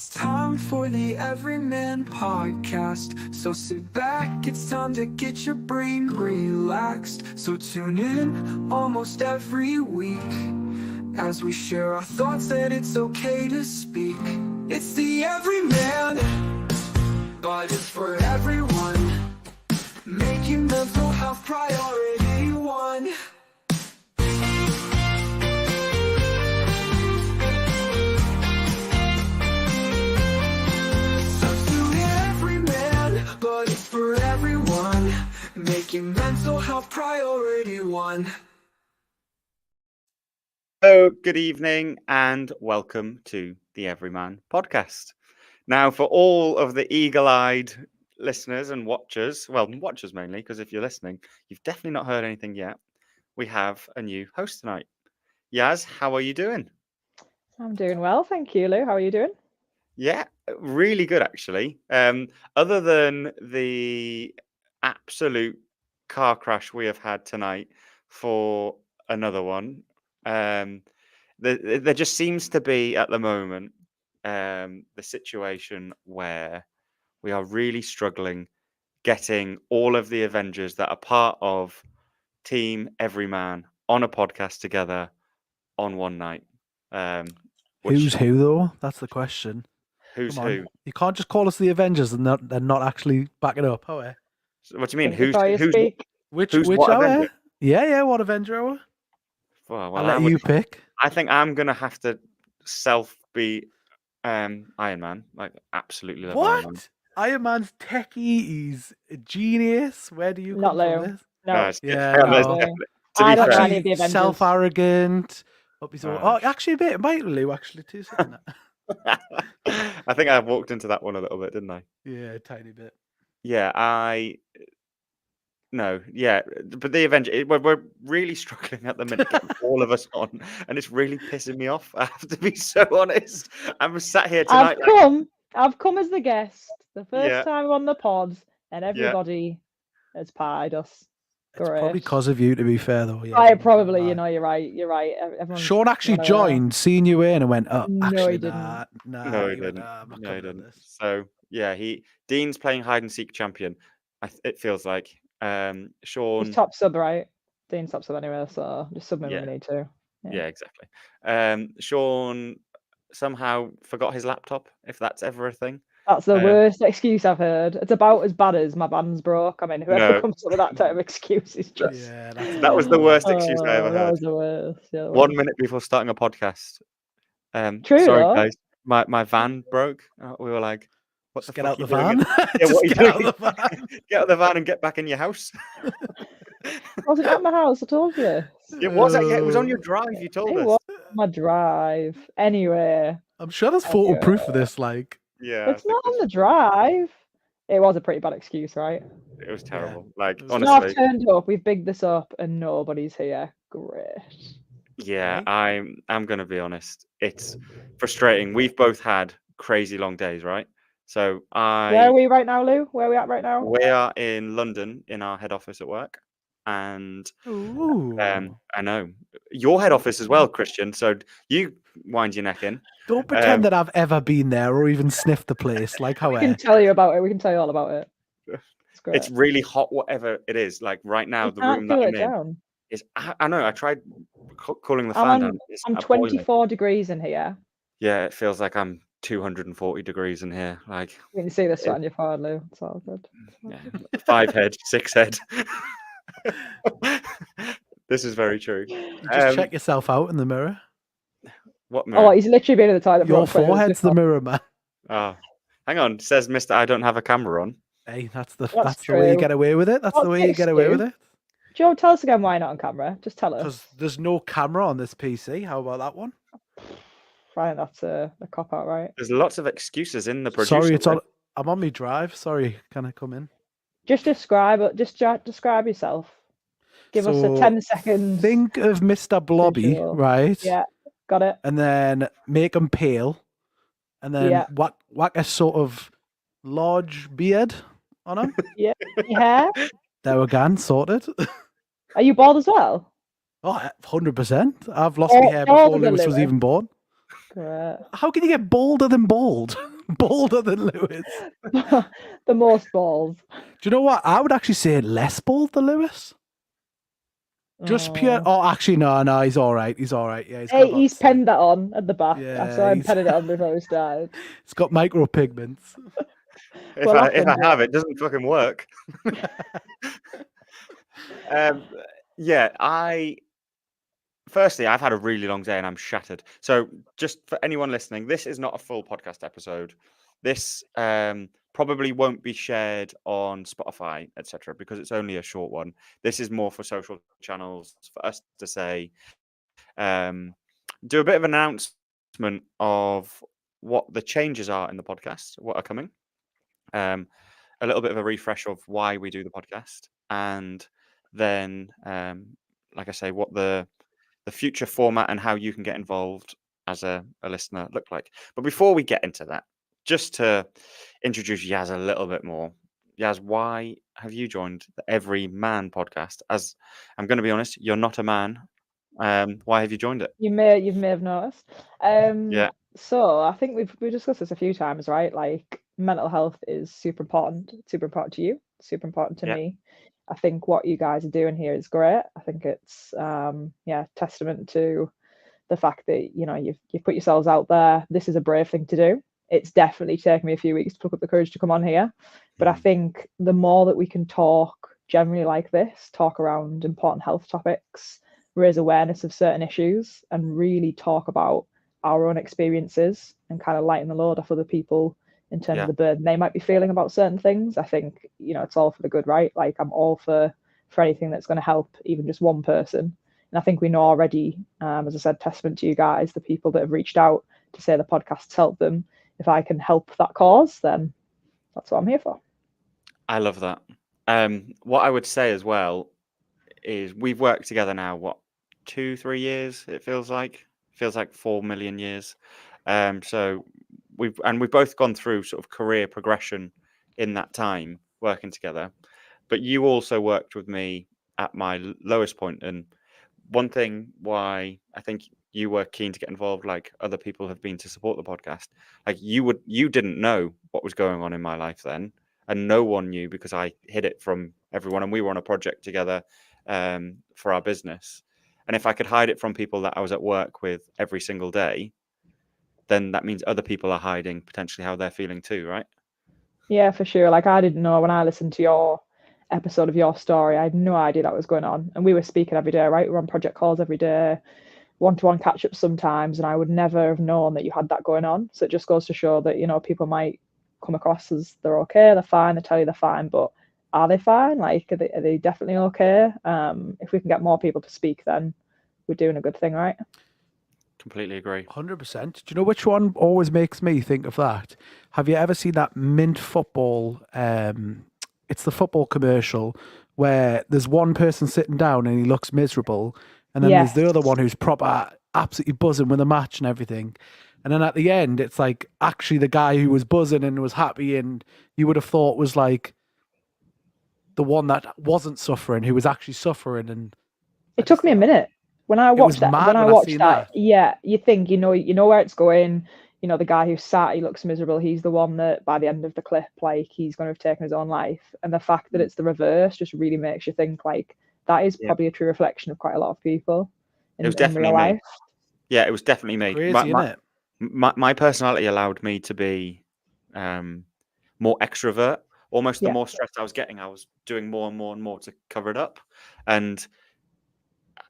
It's time for the Everyman Podcast. So sit back, it's time to get your brain relaxed. So tune in almost every week as we share our thoughts that it's okay to speak. It's the Everyman, but it's for everyone. Making mental health priority one. But it's for everyone, making mental health priority one. Hello, good evening, and welcome to the Everyman Podcast. Now, for all of the eagle-eyed listeners and watchers, well, watchers mainly, because if you're listening, you've definitely not heard anything yet. We have a new host tonight. Yaz, how are you doing? I'm doing well, thank you, Lou. How are you doing? Yeah, really good, actually. Other than the absolute car crash we have had tonight for another one, there just seems to be at the moment the situation where we are really struggling getting all of the Avengers that are part of Team Everyman on a podcast together on one night. Who's who, though? That's the question. Who's Come on. who? You can't just call us the Avengers and not actually back it up, are What do you mean? Think before you speak. Which what are Avenger? we? Yeah, what Avenger are we? Well, I'll let you pick. I think I'm gonna have to be Iron Man. Like, absolutely love Iron Man. What? Iron Man's techie, he's a genius. Where do you Not come from Leo. this? No, Yeah, no, no. to I be don't know fair, any of the Avengers. Self-arrogant. Oh, actually a bit. Might Lou actually too. I think I walked into that one a little bit, didn't I? Yeah, a tiny bit. Yeah, but the Avenger, we're really struggling at the minute, getting all of us on, and it's really pissing me off. I have to be so honest. I'm sat here tonight. I've come as the guest the first Yeah. time on the pod, and everybody has pied us. It's Great. probably because of you, to be fair, though. Yeah, I probably, you're right. Everyone's Sean actually gonna- joined, seen you in, and went, "Oh, No, actually, he didn't. nah, No, he went, didn't. I'm not No, he coming on didn't. this." So yeah, Dean's playing hide and seek champion. It feels like Sean. He's top sub, right? Dean's top sub anyway, so just sub him Yeah. when we need to. Yeah, exactly. Sean somehow forgot his laptop, if that's ever a thing. That's the worst excuse I've heard. It's about as bad as my band's broke. I mean, whoever No. comes up with that type of excuse is just... Yeah, That was the worst excuse I ever That heard. was the worst. Yeah, 1 minute before starting a podcast. True, sorry, though. guys. My van broke. We were like, "What Just the get fuck out the are you doing?" van. Yeah, Just what are you get out doing? the van. Get out of the van and get back in your house. Was it at my house? I told you. It was. Yeah, it was on your drive. You told It us. was my drive. Anyway, I'm sure there's photo proof of this. Like, Yeah, it's not on the drive. It was a pretty bad excuse, right? it was terrible. Like, It was Now I've honestly, turned up, we've bigged this up, and nobody's here. Great. yeah. Right. I'm gonna be honest. It's frustrating. We've both had crazy long days, right? So Where are we right now, Lou? Where are we at right now? we are in London in our head office at work, and ooh. I know your head office as well, Christian. So you wind your neck in. Don't pretend that I've ever been there or even sniffed the place. Like how We can tell you about it. We can tell you all about it. It's great. It's really hot, whatever it is. Like right now, You the can't room that cool I'm it in down. is. I know. I tried cooling the I'm fan on- down. It's I'm boiling. 24 degrees in here. Yeah, it feels like I'm 240 degrees in here. Like, You can see the sweat on your forehead, Lou. It's all good. yeah, 5 head, 6 head. This is very true. just check yourself out in the mirror. What mirror? Oh, he's literally been in the toilet. for Your about 20 minutes forehead's the before. mirror, man. Oh, hang on. Says Mister, I don't have a camera on. Hey, that's the That's way you true. get away with it. That's the What's way the you get away with excuse? it. Joe, tell us again why not on camera. Just tell us. Because there's no camera on this PC. How about that one? I think that's a cop out, right? There's lots of excuses in the producer. Sorry, it's on. list. I'm on my drive. Sorry, can I come in? Just describe it. Just describe yourself. Give us a So, 10-second. Think of Mr. Blobby, Visual. right? Yeah, got it. And then make him pale, and then Yeah. whack a sort of large beard on him. Your hair. There again, sorted. Are you bald as well? Oh, 100%. I've lost my hair Balder before than Lewis was Lewis. even born. Great. How can you get bolder than bald? Bolder than Lewis. The most balls. Do you know what? I would actually say less bold than Lewis. Just pure. Oh. Oh, actually, no, he's all right. He's all right. Yeah, he's got Hey, about he's the same. penned that on at the back. Yeah, I saw him he's- penning it on before we started. He's got micropigments. If Well, I that's have it, doesn't fucking work. Yeah, firstly, I've had a really long day and I'm shattered. So just for anyone listening, this is not a full podcast episode. This probably won't be shared on Spotify, etc., because it's only a short one. This is more for social channels for us to say, do a bit of an announcement of what the changes are in the podcast, what are coming, a little bit of a refresh of why we do the podcast, and then, like I say, what the future format and how you can get involved as a listener look like. But before we get into that, just to introduce Yaz a little bit more. Yaz, why have you joined the Everyman podcast? As I'm going to be honest, you're not a man. Why have you joined it? You may have noticed. Yeah. So I think we've discussed this a few times, right? Like mental health is super important. Super important to you. Super important to Yeah. me. I think what you guys are doing here is great. I think it's testament to the fact that you've put yourselves out there. This is a brave thing to do. It's definitely taken me a few weeks to pluck up the courage to come on here, but I think the more that we can talk generally like this, talk around important health topics, raise awareness of certain issues, and really talk about our own experiences and kind of lighten the load off other people in terms of the burden they might be feeling about certain things. I think it's all for the good, right? Like I'm all for anything that's going to help even just one person. And I think we know already, as I said, testament to you guys, the people that have reached out to say the podcasts help them. If I can help that cause, then that's what I'm here for. I love that. What I would say as well is we've worked together now, what, 2-3 years? It feels like 4 million years. So we've both gone through sort of career progression in that time working together. But you also worked with me at my lowest point, and one thing why I think you were keen to get involved, like other people have been to support the podcast, like you didn't know what was going on in my life then, and no one knew because I hid it from everyone, and we were on a project together for our business. And if I could hide it from people that I was at work with every single day, then that means other people are hiding potentially how they're feeling too, right? Yeah, for sure. Like I didn't know when I listened to your episode of your story, I had no idea that was going on. And we were speaking every day, right? We were on project calls every day, one-to-one catch-ups sometimes, and I would never have known that you had that going on. So it just goes to show that, people might come across as they're okay, they're fine, they tell you they're fine, but are they fine? Like, are they definitely okay? If we can get more people to speak, then we're doing a good thing, right? Completely agree. 100%. Do you know which one always makes me think of that? Have you ever seen that Mint football? It's the football commercial where there's one person sitting down and he looks miserable, and then there's the other one who's proper absolutely buzzing with the match and everything. And then at the end, it's like actually the guy who was buzzing and was happy and you would have thought was like the one that wasn't suffering, who was actually suffering. And it took me a minute. When I watched that, yeah, you think you know where it's going. The guy who's sat, he looks miserable. He's the one that by the end of the clip, like he's going to have taken his own life. And the fact that it's the reverse just really makes you think like that is probably a true reflection of quite a lot of people in real life. Yeah, it was definitely me. Crazy, isn't it? My personality allowed me to be more extrovert. Almost the more stress I was getting, I was doing more and more and more to cover it up. And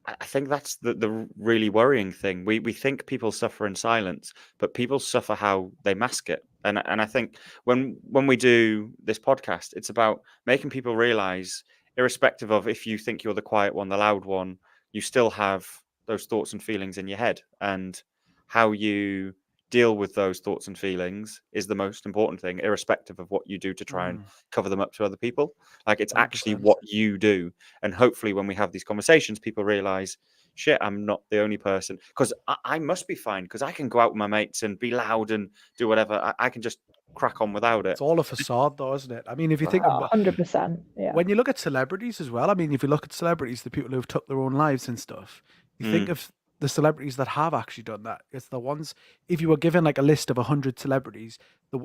I think that's the really worrying thing. We think people suffer in silence, but people suffer how they mask it. And I think when we do this podcast, it's about making people realize, irrespective of if you think you're the quiet one, the loud one, you still have those thoughts and feelings in your head. And how you deal with those thoughts and feelings is the most important thing, irrespective of what you do to try and cover them up to other people. Like it's 100%. Actually what you do. And hopefully when we have these conversations, people realize, shit, I'm not the only person, because I must be fine because I can go out with my mates and be loud and do whatever. I can just crack on without it. It's all a facade though, isn't it? I mean, if you think 100%, when you look at celebrities as well, I mean, if you look at celebrities, the people who have took their own lives and stuff, you think of the celebrities that have actually done that. It's the ones, if you were given like a list of 100 celebrities,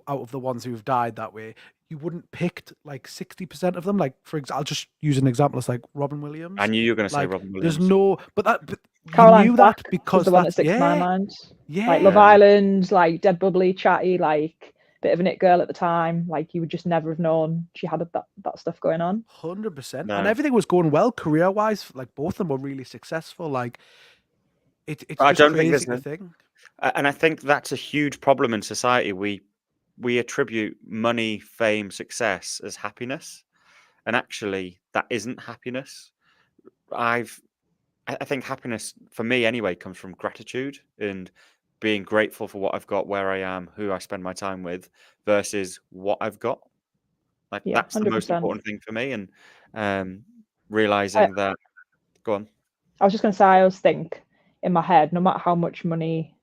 out of the ones who've died that way, you wouldn't picked like 60% of them. Like, for example, I'll just use an example. It's like Robin Williams. I knew you were going to say Like, Robin there's Williams. no, but you Caroline knew Flack that is because the one that that's, sticks in my yeah, mind. yeah. Like Love Island, like dead bubbly, chatty, like bit of an it girl at the time. Like you would just never have known she had that stuff going on. 100%. No. And everything was going well career wise. Like both of them were really successful. Like it's I just don't think crazy there's to think. And I think that's a huge problem in society. We attribute money, fame, success as happiness, and actually that isn't happiness. I think happiness for me anyway comes from gratitude and being grateful for what I've got, where I am, who I spend my time with, versus what I've got. Like Yeah, that's the most 100%. important thing for me, and realizing that. Go on. I was just going to say, I always think in my head, no matter how much money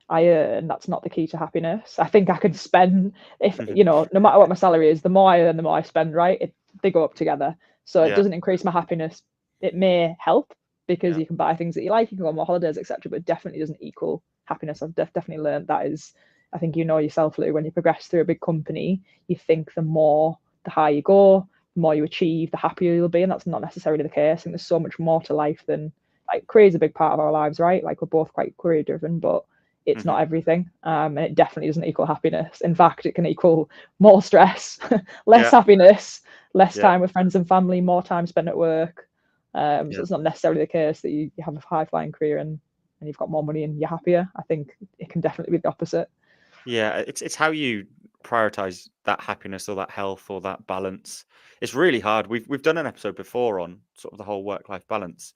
I earn, that's not the key to happiness. I think I could spend, if no matter what my salary is, the more I earn, the more I spend, right? They go up together. So it doesn't increase my happiness. It may help because you can buy things that you like, you can go on more holidays, etc. But it definitely doesn't equal happiness. I've definitely learned that is, I think you know yourself, Lou, when you progress through a big company, you think the higher you go, the more you achieve, the happier you'll be. And that's not necessarily the case. I think there's so much more to life than, like, career is a big part of our lives, right? Like we're both quite career driven, but it's not everything. And it definitely doesn't equal happiness. In fact, it can equal more stress, less happiness, less time with friends and family, more time spent at work. So it's not necessarily the case that you have a high flying career and you've got more money and you're happier. I think it can definitely be the opposite. Yeah, it's how you prioritize that happiness or that health or that balance. It's really hard. We've done an episode before on sort of the whole work-life balance.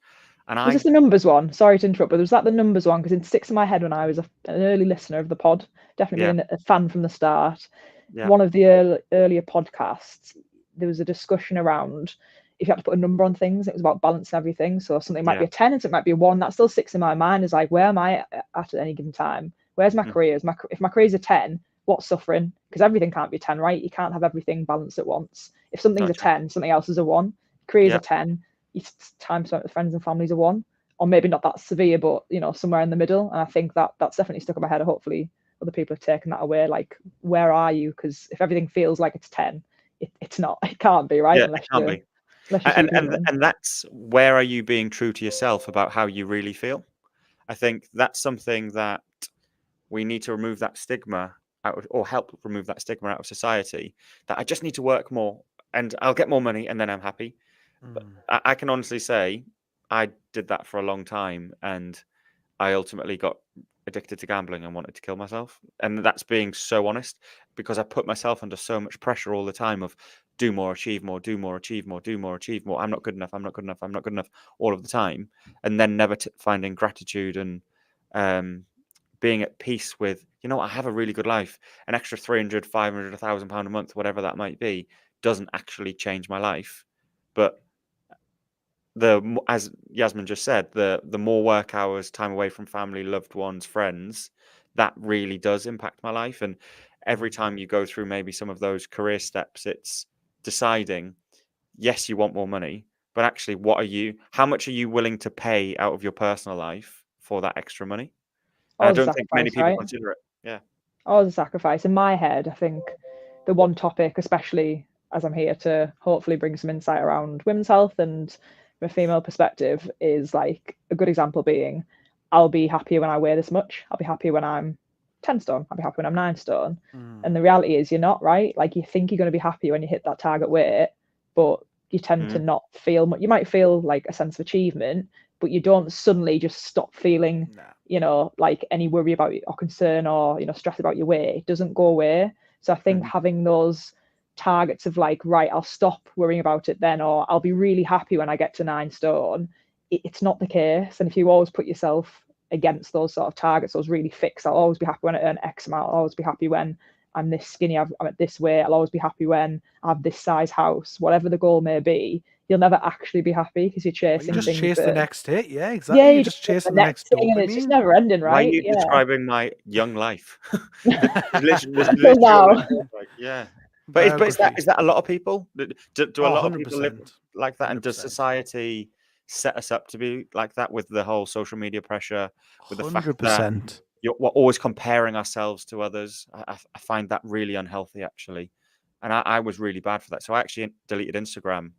And Was this the numbers one? Sorry to interrupt, but was that the numbers one? Because it sticks in my head when I was an early listener of the pod, definitely been a fan from the start. One of the earlier podcasts, there was a discussion around if you had to put a number on things, it was about balancing everything. So something might be a 10 and it might be a 1. That still sticks in my mind. Is like, where am I at any given time? Where's my career? If my career's a 10, what's suffering? Because everything can't be 10, right? You can't have everything balanced at once. If something's a 10, something else is a 1. Career's a 10. Time spent with friends and families a 1, or maybe not that severe, but somewhere in the middle. And I think that's definitely stuck in my head. Hopefully other people have taken that away. Like, where are you? Because if everything feels like it's 10, it's not. It can't be, right? It can't be. And that's where are you being true to yourself about how you really feel? I think that's something that we need to remove that stigma out, or help remove that stigma out of society. That I just need to work more and I'll get more money and then I'm happy. But I can honestly say I did that for a long time and I ultimately got addicted to gambling and wanted to kill myself. And that's being so honest, because I put myself under so much pressure all the time of do more, achieve more, do more, achieve more, do more, achieve more. I'm not good enough. I'm not good enough. I'm not good enough all of the time. And then never finding gratitude and being at peace with, I have a really good life. An extra 300, 500, £1,000 a month, whatever that might be, doesn't actually change my life. But as Yasmin just said, the more work hours, time away from family, loved ones, friends, that really does impact my life. And every time you go through maybe some of those career steps, it's deciding, yes, you want more money, but actually, how much are you willing to pay out of your personal life for that extra money? I don't think many people consider it. Yeah. Oh, the sacrifice. In my head, I think the one topic, especially as I'm here to hopefully bring some insight around women's health and from a female perspective, is like a good example being, I'll be happier when I weigh this much. I'll be happier when I'm 10 stone. I'll be happy when I'm 9 stone. And the reality is you're not, right? Like, you think you're going to be happy when you hit that target weight, but you tend to not feel much. You might feel like a sense of achievement, but you don't suddenly just stop feeling, like any worry about it or concern or, stress about your weight. It doesn't go away. So I think having those targets of like, right, I'll stop worrying about it then, or I'll be really happy when I get to 9 stone. It's not the case. And if you always put yourself against those sort of targets, those really fixed, I'll always be happy when I earn X amount. I'll always be happy when I'm this skinny, I'm at this weight. I'll always be happy when I have this size house. Whatever the goal may be, you'll never actually be happy because you're chasing things. You just chase the next hit. Yeah, exactly. Yeah, you're just chasing the next thing, and it's just never ending, right? Why are you describing my young life? Yeah. But is that a lot of people? Do a lot of people live like that? 100%. And does society set us up to be like that with the whole social media pressure, with the fact that 100%. we're always comparing ourselves to others. I find that really unhealthy, actually. And I was really bad for that. So I actually deleted Instagram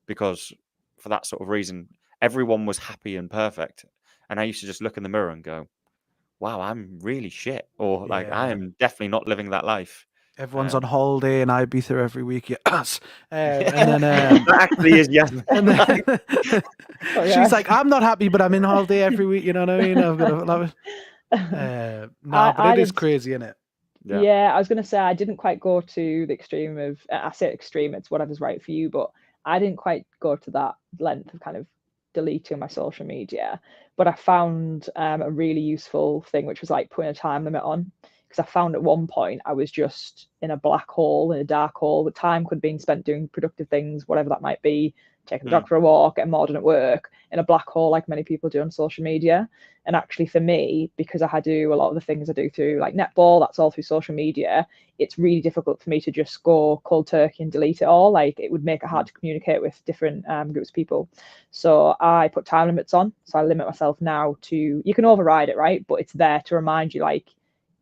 because for that sort of reason, everyone was happy and perfect. And I used to just look in the mirror and go, wow, I'm really shit. Or like, I Yeah. am definitely not living that life. Everyone's on holiday and I be there every week. Yes. And then that actually is, yes. and then Oh, she's yeah. like, I'm not happy, but I'm in holiday every week. You know what I mean? I've got to love it. No, but it is crazy, isn't it? Yeah, I was going to say I didn't quite go to the extreme of, I say extreme, it's whatever's right for you, but I didn't quite go to that length of kind of deleting my social media. But I found a really useful thing, which was like putting a time limit on. Because I found at one point I was just in a black hole, in a dark hole, the time could have been spent doing productive things, whatever that might be, taking the dog for a walk, getting more done at work, in a black hole like many people do on social media. And actually for me, because I had to do a lot of the things I do through like netball, that's all through social media, it's really difficult for me to just go cold turkey and delete it all. Like it would make it hard to communicate with different groups of people. So I put time limits on. So I limit myself now to, you can override it, right? But it's there to remind you, like,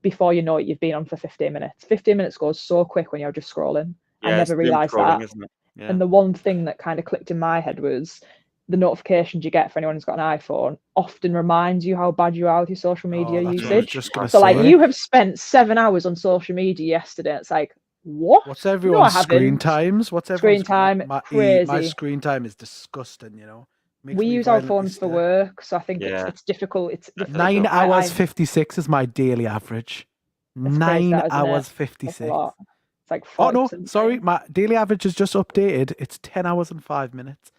before you know it, you've been on for 15 minutes. 15 minutes goes so quick when you're just scrolling. Yeah, I never realised that. Isn't it? Yeah. And the one thing that kind of clicked in my head was the notifications you get for anyone who's got an iPhone often reminds you how bad you are with your social media usage. So like you have spent 7 hours on social media yesterday. It's like, what? What's everyone's screen times? What's everyone's screen time? Crazy. My screen time is disgusting, you know. We use our phones for work, so I think it's difficult. It's difficult. 9 hours 56 is my daily average. 9 hours 56. It's like sorry, my daily average is just updated. It's 10 hours and 5 minutes.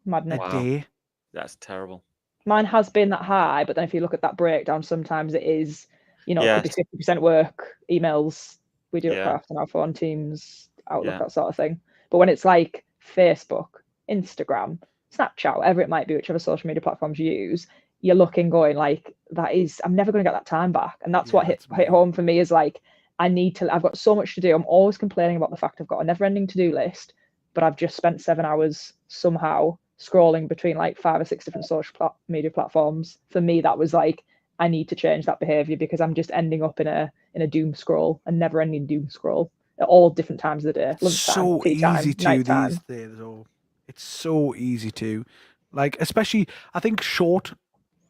Madness. A day. That's terrible. Mine has been that high, but then if you look at that breakdown, sometimes it is, you know, it could be 50% work, emails. We do it quite often on our phone, Teams, Outlook, that sort of thing. But when it's like Facebook, Instagram, Snapchat, whatever it might be, whichever social media platforms you use, you're looking going like, that is, I'm never going to get that time back. And that's what hit home for me is like, I've got so much to do. I'm always complaining about the fact I've got a never ending to-do list, but I've just spent 7 hours somehow scrolling between like 5 or 6 different social media platforms. For me, that was like, I need to change that behavior because I'm just ending up in a doom scroll, a never ending doom scroll at all different times of the day. Lunchtime, so tea time, easy to nighttime. these days, though. It's so easy to, like, especially I think short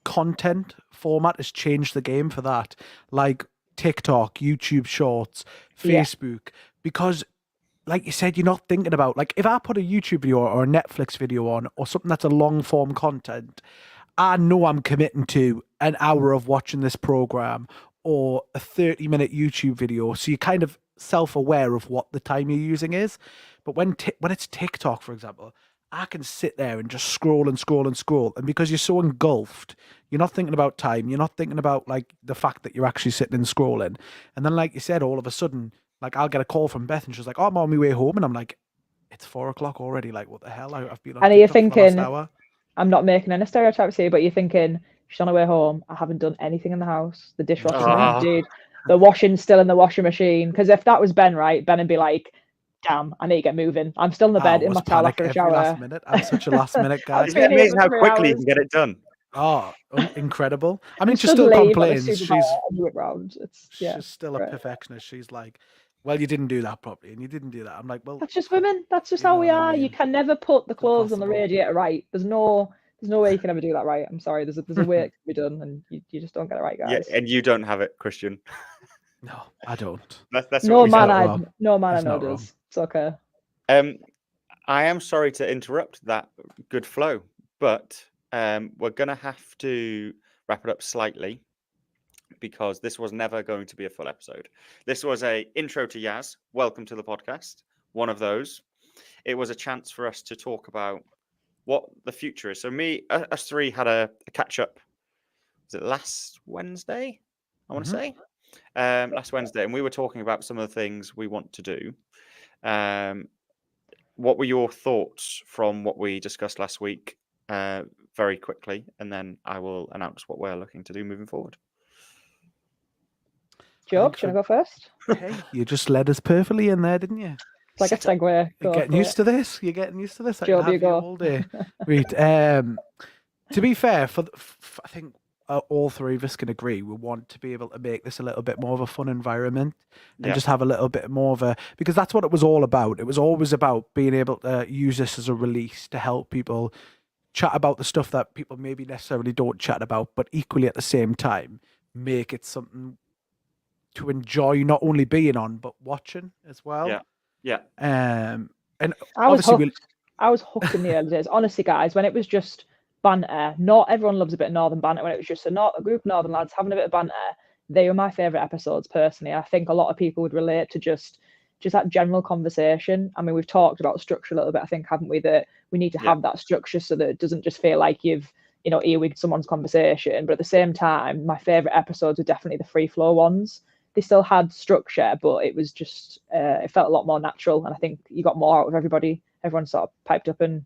content format has changed the game for that. Like TikTok, YouTube Shorts, Facebook, because like you said, you're not thinking about, like, if I put a YouTube video or a Netflix video on or something that's a long form content, I know I'm committing to an hour of watching this program or a 30-minute YouTube video. So you're kind of self-aware of what the time you're using is. But when it's TikTok, for example, I can sit there and just scroll and scroll and scroll. And because you're so engulfed, you're not thinking about time. You're not thinking about like the fact that you're actually sitting and scrolling. And then, like you said, all of a sudden, like I'll get a call from Beth and she's like, oh, I'm on my way home. And I'm like, it's 4 o'clock already. Like, what the hell? I've been on and TikTok you're for thinking, the last hour. I'm not making any stereotypes here, but you're thinking, she's on her way home. I haven't done anything in the house. The dishwasher's not emptied. The washing's still in the washing machine. Because if that was Ben, right, Ben would be like, damn, I need to get moving. I'm still in the bed in my towel after a shower. Last minute. I'm such a last minute guy. It's amazing how quickly you can get it done. Oh, incredible. I mean, she still complains. She's still a perfectionist. She's like, well, you didn't do that properly and you didn't do that. I'm like, well, that's just women. That's just how we are. You can never put the clothes on the radiator right. There's no way you can ever do that right. I'm sorry. There's a way it can be done and you just don't get it right, guys. Yeah, and you don't have it, Christian. No, I don't. That's no man I know does. It's okay. I am sorry to interrupt that good flow, but we're gonna have to wrap it up slightly because this was never going to be a full episode. This was a intro to Yaz. Welcome to the podcast. One of those. It was a chance for us to talk about what the future is. So us three had a catch up. Was it last Wednesday? I want to say last Wednesday, and we were talking about some of the things we want to do. What were your thoughts from what we discussed last week? Very quickly, and then I will announce what we're looking to do moving forward. Joe, should I go first? Hey, you just led us perfectly in there, didn't you? It's like a segue. You're getting used to this. You're getting used to this. I Joe, can have you you go. all day. Right. To be fair, I think all three of us can agree we want to be able to make this a little bit more of a fun environment and Yeah. just have a little bit more of a, because that's what it was all about. It was always about being able to use this as a release to help people chat about the stuff that people maybe necessarily don't chat about, but equally at the same time make it something to enjoy, not only being on but watching as well. Yeah. And I was obviously hooked. I was hooked in the early days. Honestly, guys, when it was just banter, not everyone loves a bit of northern banter. When it was just a group of northern lads having a bit of banter, they were my favourite episodes personally. I think a lot of people would relate to just that general conversation. I mean, we've talked about structure a little bit, I think, haven't we? That we need to have that structure so that it doesn't just feel like you've, earwigged someone's conversation. But at the same time, my favourite episodes are definitely the free flow ones. They still had structure, but it was just, it felt a lot more natural. And I think you got more out of everybody. Everyone sort of piped up and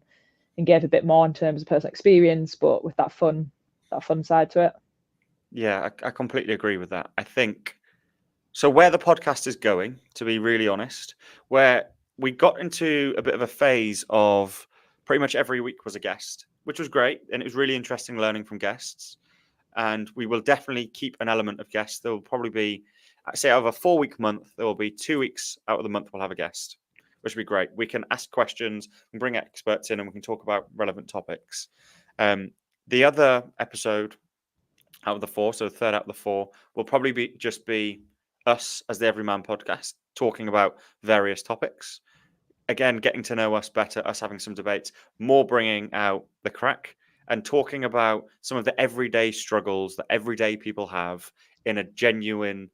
gave a bit more in terms of personal experience, but with that fun side to it. Yeah, I completely agree with that. I think so. Where the podcast is going, to be really honest, where we got into a bit of a phase of pretty much every week was a guest, which was great. And it was really interesting learning from guests. And we will definitely keep an element of guests. There will probably be, I'd say, out of a 4-week month, there will be 2 weeks out of the month we'll have a guest, which would be great. We can ask questions and bring experts in and we can talk about relevant topics. The other episode out of the 4, so the third out of the 4, will probably be us as the Everyman Podcast talking about various topics. Again, getting to know us better, us having some debates, more bringing out the crack and talking about some of the everyday struggles that everyday people have in a genuine,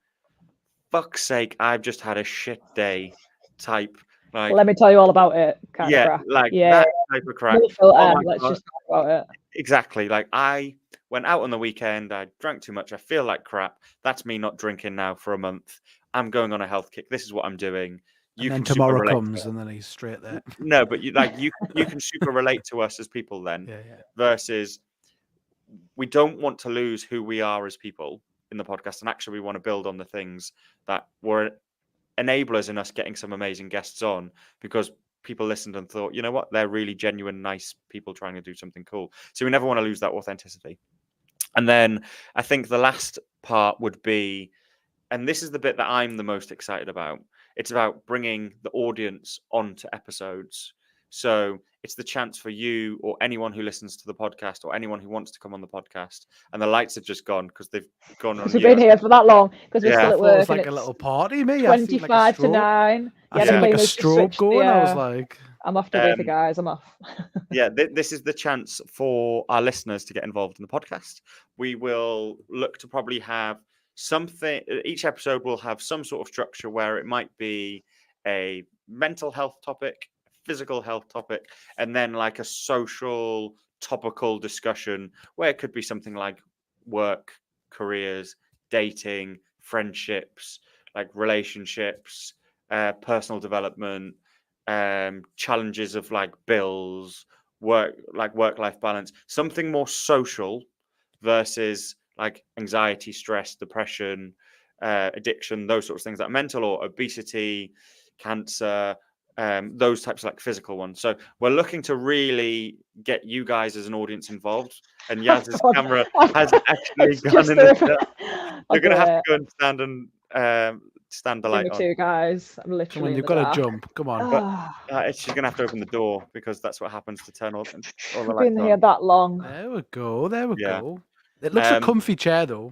fuck's sake, I've just had a shit day type. Like, let me tell you all about it kind of crap. That type of crap. Let's just talk about it. Exactly. Like, I went out on the weekend, I drank too much, I feel like crap. That's me not drinking now for a month. I'm going on a health kick. This is what I'm doing. And then tomorrow comes and then he's straight there. No, but you can super relate to us as people then. Versus we don't want to lose who we are as people in the podcast. And actually we want to build on the things that were enablers in us getting some amazing guests on, because people listened and thought, you know what, they're really genuine, nice people trying to do something cool. So we never want to lose that authenticity. And then I think the last part would be, and this is the bit that I'm the most excited about, it's about bringing the audience onto episodes. So it's the chance for you or anyone who listens to the podcast or anyone who wants to come on the podcast. And the lights have just gone because they've gone on. We've been here for that long because we're still at work. It was like a little party, me. 25 to 9. I seen like a strobe going. I was like, I'm off to the guys. I'm off. This is the chance for our listeners to get involved in the podcast. We will look to probably have something. Each episode will have some sort of structure where it might be a mental health topic, physical health topic, and then like a social topical discussion where it could be something like work, careers, dating, friendships, like relationships, personal development, challenges of like bills, work-life balance, something more social versus like anxiety, stress, depression, addiction, those sorts of things, like mental or obesity, cancer, those types of like physical ones. So we're looking to really get you guys as an audience involved. And Yaz's camera has actually gone in the You're going to have to go and stand the light on. Me too, guys. I'm literally come on, you've got to jump. Come on. But she's going to have to open the door because that's what happens to turn all the lights on. I've been here that long. There we go. It looks a comfy chair, though.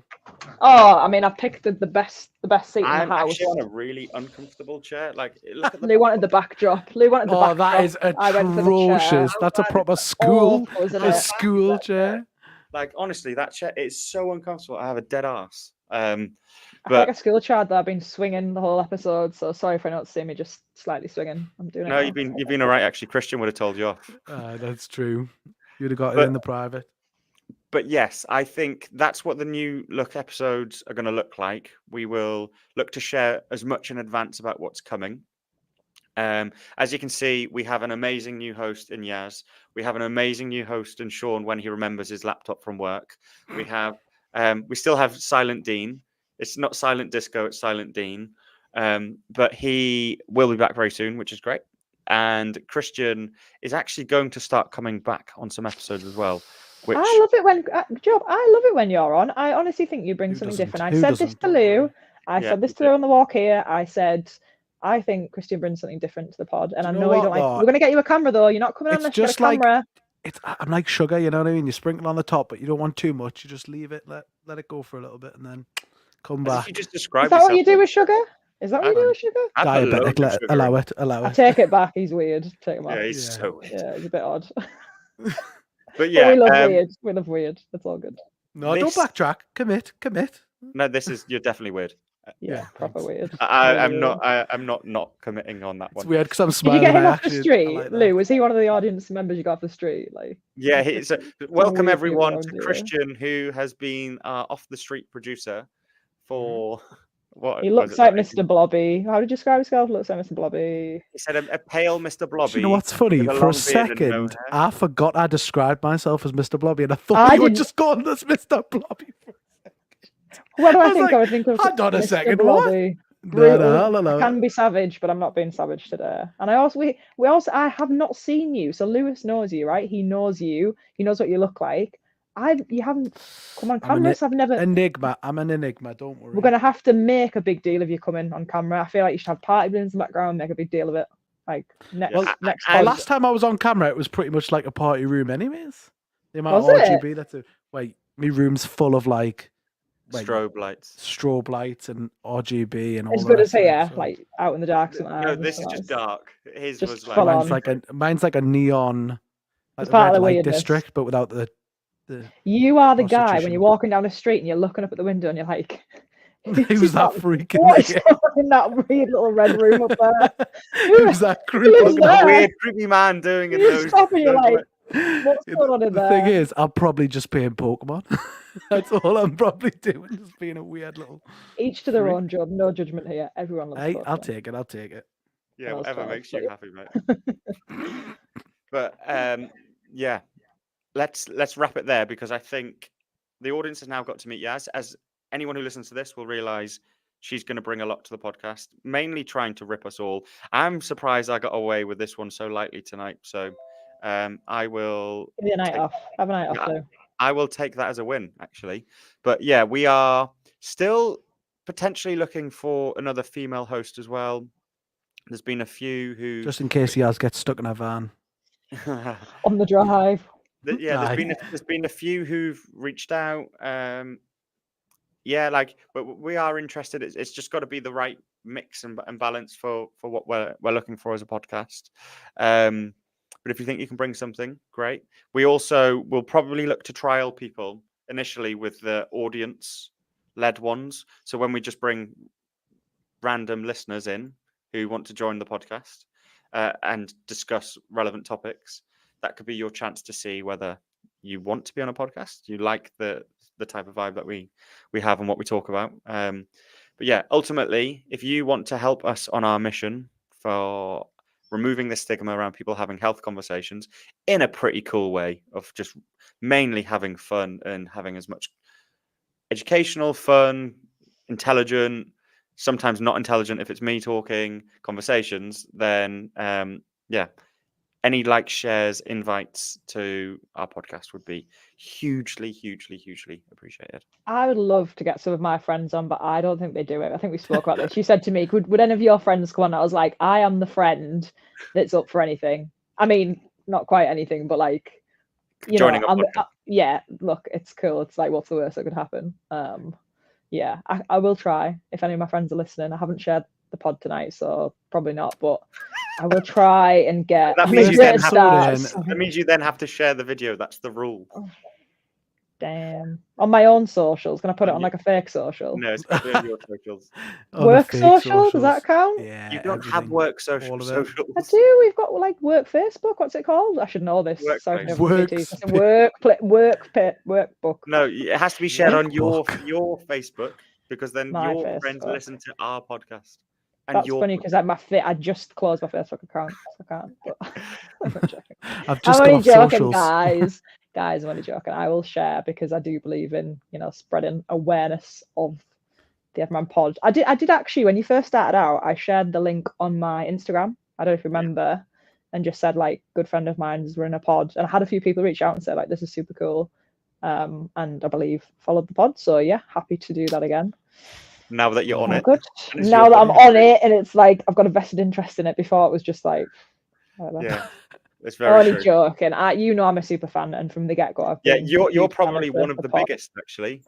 Oh, I mean, I've picked the best seat in the house. I'm actually on a really uncomfortable chair. Like, look at Lou wanted the backdrop. Oh, that is atrocious. That's a proper school chair. Like, honestly, that chair is so uncomfortable. I have a dead ass. I feel like a school child that I've been swinging the whole episode. So sorry if I don't see me just slightly swinging. I'm doing it. No, you've been all right. Actually, Christian would have told you off. That's true. You'd have got it in the private. But yes, I think that's what the new look episodes are going to look like. We will look to share as much in advance about what's coming. As you can see, we have an amazing new host in Yaz. We have an amazing new host in Sean when he remembers his laptop from work. We still have Silent Dean. It's not Silent Disco, it's Silent Dean. But he will be back very soon, which is great. And Christian is actually going to start coming back on some episodes as well. Which I love it when Job. I love it when you're on. I honestly think you bring Who something doesn't? different. I Who said this doesn't? to Don't Lou. worry. I Yeah, said this you to Lou did. on the walk here. I said I think Christian brings something different to the pod, and Do I you know know you don't what, like. though? We're gonna get you a camera though. You're not coming on It's unless you get a just like camera. I'm like sugar, you know what I mean? You sprinkle on the top, but you don't want too much. You just leave it, let it go for a little bit, and then come As if back. you just Is described that what you yourself. do with sugar? Is that what you do with sugar? I put loads Diabetic, of sugar allow in. it, allow I it. take it back. He's weird. Take him Yeah, back. he's Yeah. so weird. Yeah, he's a bit odd. But But yeah, we love weird. We love weird. That's all good. No, this- don't backtrack. Commit. no, you're definitely weird. Yeah, proper thanks. weird. I'm Really not. weird. I'm not committing on that It's one. weird because I'm Did smiling. you get him I off the actually- I street, like that. Lou? Was he one of the audience members you got off the street? Like, Yeah, so welcome weird everyone people to around here. Christian, who has been our off the street producer for what? he was looks it, like like Mr. Blobby. How did you describe yourself? Looks like Mr. Blobby. He said a pale Mr. Blobby. Do you know what's funny? with For long a beard and no second, hair. I forgot I described myself as Mr. Blobby, and I thought I you were didn't- just calling us Mr. Blobby. What do I I was think? like, I would think of hold on a Mr. second, what? Blobby. No, Brutal. no. I can be savage, but I'm not being savage today. And I also we also I have not seen you, so Lewis knows you, right? He knows you. He knows what you look like. You haven't come on I'm an camera. So I've never. enigma. I'm an enigma. Don't worry. We're gonna have to make a big deal of you coming on camera. I feel like you should have party balloons in the background, make a big deal of it. Like next Well, next I- pod. Last time I was on camera, it was pretty much like a party room, anyways. The amount Was of it? RGB. That's it. Wait, my room's full of like Strobe lights. strobe lights and RGB and all. as the good as rest of it, here, so- like out in the dark. Sometimes. No, this is just dark. His Just was like full mine's on. mine's like a neon, like It's the part of red the light weirdness. district, but without the. You are the guy when prostitution. you're walking down the street and you're looking up at the window and you're like, Who's that freak in What is there? going on in that weird little red room up there? Who's that creep? Who's on What's that there? weird creepy man doing in You those? stop and you're those like, what's going on in The thing there? is, I'll probably just play in Pokemon. That's all I'm probably doing, just being a weird little. Each to their freak. own, job. No judgment here. Everyone loves Hey, Pokemon. I'll take it. I'll take it. yeah, That was whatever fun, makes but you yeah. happy, mate. But yeah, let's wrap it there because I think the audience has now got to meet Yaz. As anyone who listens to this will realize, she's going to bring a lot to the podcast, mainly trying to rip us all. I'm surprised I got away with this one so lightly tonight. So I will Give you a night take- off. Have a night off, Yeah. though. I will take that as a win, actually. But yeah, we are still potentially looking for another female host as well. There's been a few who Just in case Yaz gets stuck in a van. On the drive. Yeah, Aye. there's been a few who've reached out. Yeah, like, but we are interested. It's just got to be the right mix and balance for what we're looking for as a podcast. But if you think you can bring something, great. We also will probably look to trial people initially with the audience-led ones. So when we just bring random listeners in who want to join the podcast and discuss relevant topics, that could be your chance to see whether you want to be on a podcast, you like the type of vibe that we have and what we talk about. But yeah, ultimately, if you want to help us on our mission for removing the stigma around people having health conversations in a pretty cool way of just mainly having fun and having as much educational, fun, intelligent, sometimes not intelligent if it's me talking, conversations, then yeah, any likes, shares, invites to our podcast would be hugely, hugely, hugely appreciated. I would love to get some of my friends on, but I don't think they do it. I think we spoke about this. You said to me, would any of your friends come on? I was like, I am the friend that's up for anything. I mean, not quite anything, but like, you Joining know, a podcast. yeah, look, it's cool. It's like, what's the worst that could happen? Yeah, I will try. If any of my friends are listening, I haven't shared the pod tonight, so probably not, but I will try and get That means a you great then have start. That means you then have to share the video. That's the rule. Damn. On my own socials. Can I put it on Yeah. like a fake social? No, it's got to be on your socials. Oh, the Work fake social? Does that count? Yeah. You don't have everything. work all of it. socials. I do. We've got like work Facebook. What's it called? I should know this. Sorry, Workplace. workbook. No, it has to be shared on your Workbook. Facebook because then My your friends Facebook. listen to our podcast. And That's your funny because I just closed my Facebook account, so I can't. But I'm joking. I've just I'm got only off joking, socials. guys. I'm only joking. I will share because I do believe in spreading awareness of the Everyman Pod. I did actually, when you first started out, I shared the link on my Instagram. I don't know if you remember, and just said like, good friend of mine is running a pod, and I had a few people reach out and say like, this is super cool, and I believe followed the pod. So yeah, happy to do that again. Now that you're on it, Good. Now that I'm on it, and it's like I've got a vested interest in it. Before it was just like, yeah, it's very only true. joking. I'm a super fan, and from the get go, I've been you're probably one of the biggest actually.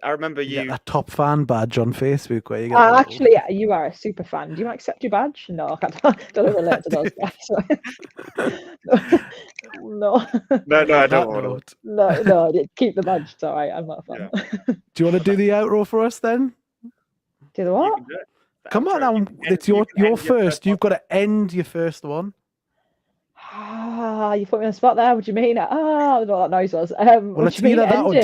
I remember You you. get that top fan badge on Facebook where you get. Actually, you are a super fan. Do you want to accept your badge? No, I don't relate to those guys. No. No, I don't want to. No, keep the badge. It's all right. I'm not a fan. Do you want to do the outro for us then? Do the what? Come on, now. It's your first. You've got to end your first one. You put me on the spot there. What do you mean? I don't know what that noise was. Well, it's either that or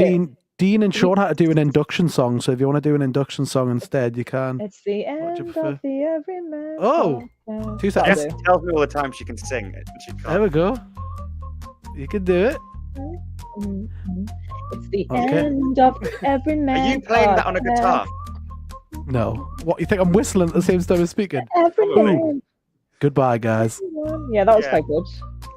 Dean and Sean had to do an induction song. So if you want to do an induction song instead, you can. It's the end of the Everyman. Oh, 2 seconds. Jess tells me all the time she can sing it. She can't. There we go. You can do it. It's the end of Everyman. Are you playing that on a guitar? No. What, you think I'm whistling at the same time as speaking? Everyman. Goodbye, guys. Yeah, that was quite good.